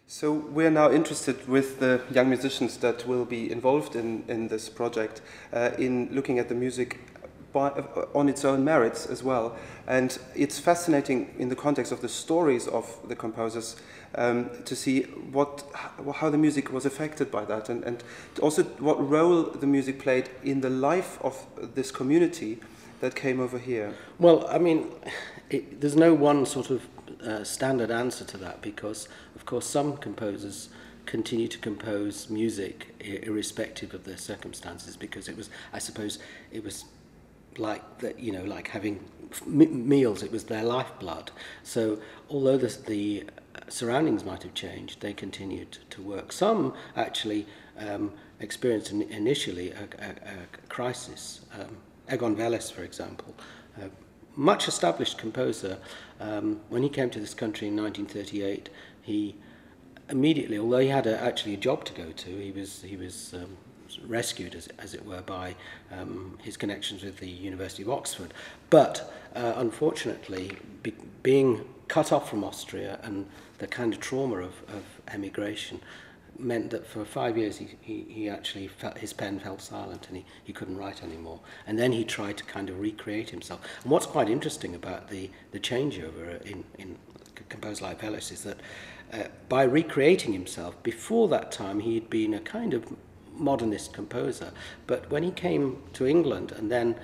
So we're now interested with the young musicians that will be involved in this project in looking at the music on its own merits as well. And it's fascinating in the context of the stories of the composers to see how the music was affected by that, and also what role the music played in the life of this community that came over here. Well, I mean, there's no one sort of standard answer to that, because of course some composers continue to compose music irrespective of their circumstances, because it was, I suppose, it was like that, you know, like having meals, it was their lifeblood. So although the surroundings might have changed, they continued to work. Some actually experienced initially a crisis. Egon Veles, for example, much established composer, when he came to this country in 1938, he immediately, although he had actually a job to go to, he was rescued, as it were, by his connections with the University of Oxford. But unfortunately, being cut off from Austria and the kind of trauma of emigration meant that for 5 years he actually felt his pen fell silent, and he couldn't write anymore. And then he tried to kind of recreate himself. And what's quite interesting about the changeover in a composer like Veles is that by recreating himself, before that time he had been a kind of modernist composer, but when he came to England and then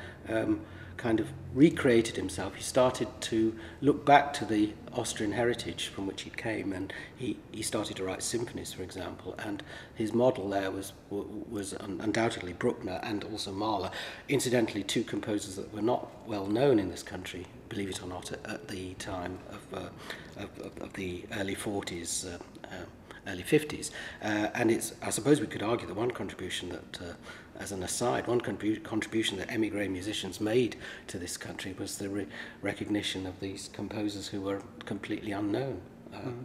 kind of recreated himself, he started to look back to the Austrian heritage from which he came, and he started to write symphonies, for example, and his model there was undoubtedly Bruckner and also Mahler, incidentally two composers that were not well known in this country, believe it or not, at the time of the early 40s, early 50s, and it's, I suppose we could argue that one contribution that, as an aside, one contribution that emigré musicians made to this country was the recognition of these composers who were completely unknown,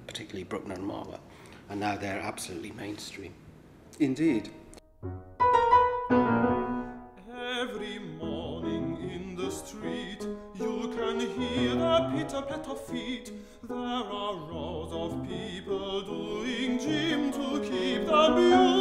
particularly Bruckner and Mahler, and now they're absolutely mainstream. Indeed. Every morning in the street you can hear the pitter-pat of feet. There are rows of people doing gym to keep the music